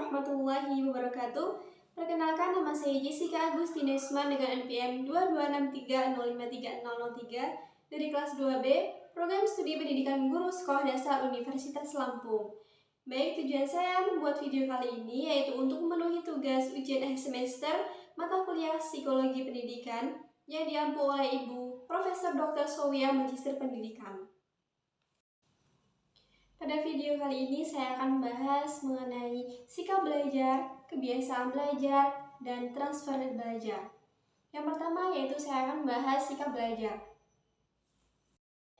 warahmatullahi wabarakatuh. Perkenalkan, nama saya Jessica Agustina Isman dengan NPM 2263053003 dari kelas 2B, Program Studi Pendidikan Guru Sekolah Dasar Universitas Lampung. Baik, tujuan saya membuat video kali ini yaitu untuk memenuhi tugas ujian akhir semester mata kuliah Psikologi Pendidikan yang diampu oleh Ibu Profesor Dr. Sowia Magister Pendidikan. Pada video kali ini saya akan membahas mengenai sikap belajar, kebiasaan belajar, dan transfer belajar. Yang pertama yaitu saya akan membahas sikap belajar.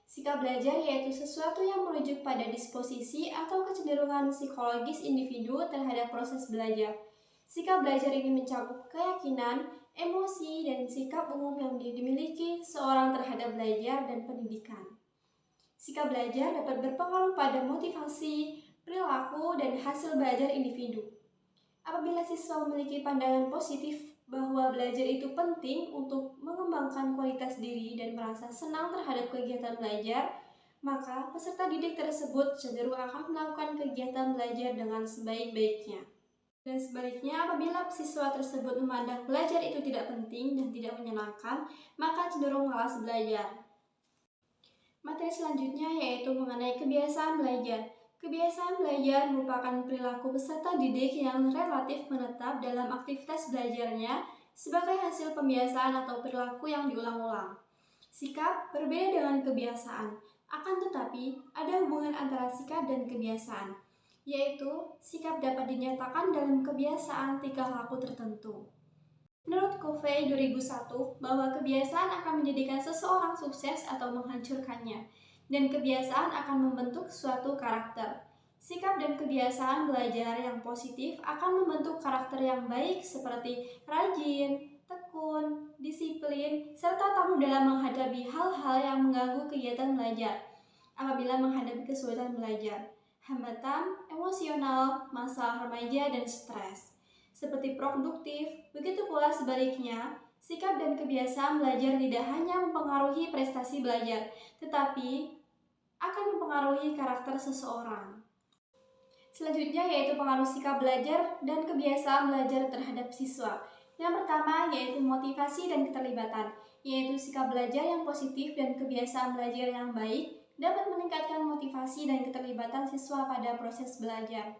Sikap belajar yaitu sesuatu yang merujuk pada disposisi atau kecenderungan psikologis individu terhadap proses belajar. Sikap belajar ini mencakup keyakinan, emosi, dan sikap umum yang dimiliki seorang terhadap belajar dan pendidikan. Sikap belajar dapat berpengaruh pada motivasi, perilaku, dan hasil belajar individu. Apabila siswa memiliki pandangan positif bahwa belajar itu penting untuk mengembangkan kualitas diri dan merasa senang terhadap kegiatan belajar, maka peserta didik tersebut cenderung akan melakukan kegiatan belajar dengan sebaik-baiknya. Dan sebaliknya, apabila siswa tersebut memandang belajar itu tidak penting dan tidak menyenangkan, maka cenderung malas belajar. Materi selanjutnya yaitu mengenai kebiasaan belajar. Kebiasaan belajar merupakan perilaku peserta didik yang relatif menetap dalam aktivitas belajarnya sebagai hasil pembiasaan atau perilaku yang diulang-ulang. Sikap berbeda dengan kebiasaan, akan tetapi ada hubungan antara sikap dan kebiasaan, yaitu sikap dapat dinyatakan dalam kebiasaan tingkah laku tertentu. Menurut Covey 2001, bahwa kebiasaan akan menjadikan seseorang sukses atau menghancurkannya, dan kebiasaan akan membentuk suatu karakter. Sikap dan kebiasaan belajar yang positif akan membentuk karakter yang baik seperti rajin, tekun, disiplin, serta tangguh dalam menghadapi hal-hal yang mengganggu kegiatan belajar. Apabila menghadapi kesulitan belajar, hambatan, emosional, masalah remaja, dan stres seperti produktif, begitu pula sebaliknya, sikap dan kebiasaan belajar tidak hanya mempengaruhi prestasi belajar, tetapi akan mempengaruhi karakter seseorang. Selanjutnya yaitu pengaruh sikap belajar dan kebiasaan belajar terhadap siswa. Yang pertama yaitu motivasi dan keterlibatan, yaitu sikap belajar yang positif dan kebiasaan belajar yang baik dapat meningkatkan motivasi dan keterlibatan siswa pada proses belajar.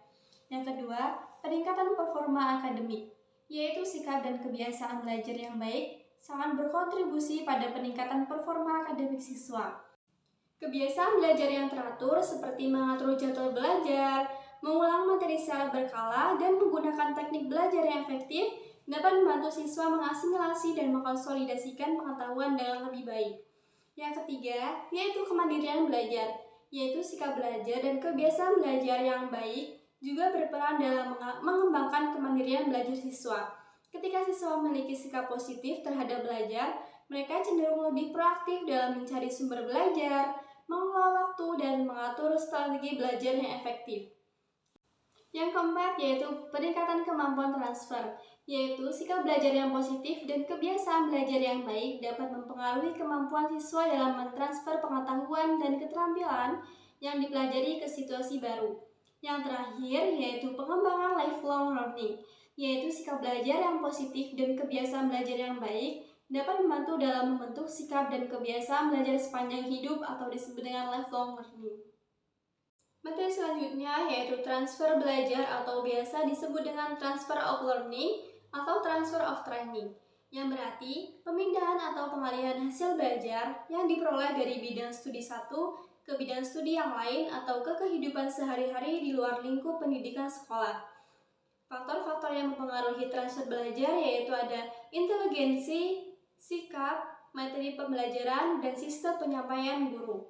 Yang kedua, peningkatan performa akademik, yaitu sikap dan kebiasaan belajar yang baik sangat berkontribusi pada peningkatan performa akademik siswa. Kebiasaan belajar yang teratur seperti mengatur jadwal belajar, mengulang materi secara berkala, dan menggunakan teknik belajar yang efektif dapat membantu siswa mengasimilasi dan mengkonsolidasikan pengetahuan dengan lebih baik. Yang ketiga, yaitu kemandirian belajar, yaitu sikap belajar dan kebiasaan belajar yang baik juga berperan dalam mengembangkan kemandirian belajar siswa. Ketika siswa memiliki sikap positif terhadap belajar, mereka cenderung lebih proaktif dalam mencari sumber belajar, mengelola waktu, dan mengatur strategi belajar yang efektif. Yang keempat yaitu peningkatan kemampuan transfer, yaitu sikap belajar yang positif dan kebiasaan belajar yang baik dapat mempengaruhi kemampuan siswa dalam mentransfer pengetahuan dan keterampilan yang dipelajari ke situasi baru. Yang terakhir yaitu pengembangan lifelong learning, yaitu sikap belajar yang positif dan kebiasaan belajar yang baik dapat membantu dalam membentuk sikap dan kebiasaan belajar sepanjang hidup atau disebut dengan lifelong learning. Materi selanjutnya yaitu transfer belajar atau biasa disebut dengan transfer of learning atau transfer of training, yang berarti pemindahan atau pengalihan hasil belajar yang diperoleh dari bidang studi satu ke bidang studi yang lain atau ke kehidupan sehari-hari di luar lingkup pendidikan sekolah. Faktor-faktor yang mempengaruhi transfer belajar yaitu ada inteligensi, sikap, materi pembelajaran, dan sistem penyampaian guru.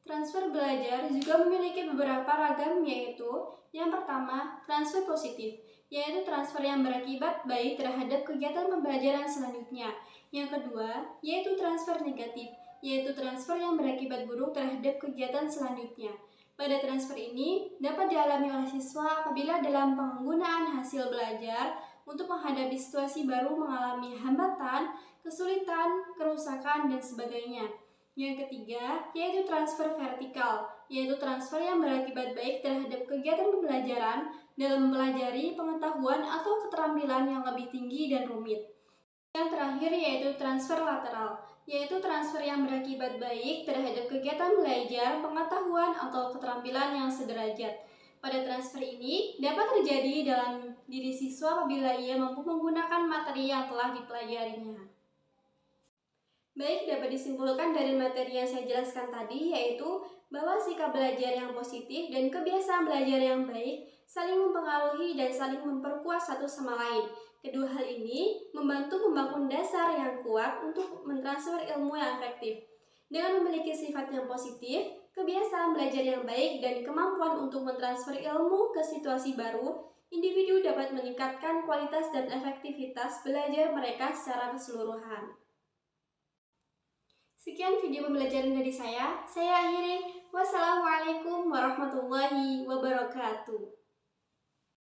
Transfer belajar juga memiliki beberapa ragam yaitu yang pertama, transfer positif, yaitu transfer yang berakibat baik terhadap kegiatan pembelajaran selanjutnya. Yang kedua, yaitu transfer negatif, yaitu transfer yang berakibat buruk terhadap kegiatan selanjutnya. Pada transfer ini dapat dialami oleh siswa apabila dalam penggunaan hasil belajar untuk menghadapi situasi baru mengalami hambatan, kesulitan, kerusakan, dan sebagainya. Yang ketiga, yaitu transfer vertikal, yaitu transfer yang berakibat baik terhadap kegiatan pembelajaran dalam mempelajari pengetahuan atau keterampilan yang lebih tinggi dan rumit. Yang terakhir yaitu transfer lateral, yaitu transfer yang berakibat baik terhadap kegiatan belajar, pengetahuan, atau keterampilan yang sederajat. Pada transfer ini dapat terjadi dalam diri siswa apabila ia mampu menggunakan materi yang telah dipelajarinya. Baik, dapat disimpulkan dari materi yang saya jelaskan tadi, yaitu bahwa sikap belajar yang positif dan kebiasaan belajar yang baik saling mempengaruhi dan saling memperkuat satu sama lain. Kedua hal ini membantu membangun dasar yang kuat untuk mentransfer ilmu yang efektif. Dengan memiliki sifat yang positif, kebiasaan belajar yang baik, dan kemampuan untuk mentransfer ilmu ke situasi baru, individu dapat meningkatkan kualitas dan efektivitas belajar mereka secara keseluruhan. Sekian video pembelajaran dari saya akhiri. Wassalamualaikum warahmatullahi wabarakatuh.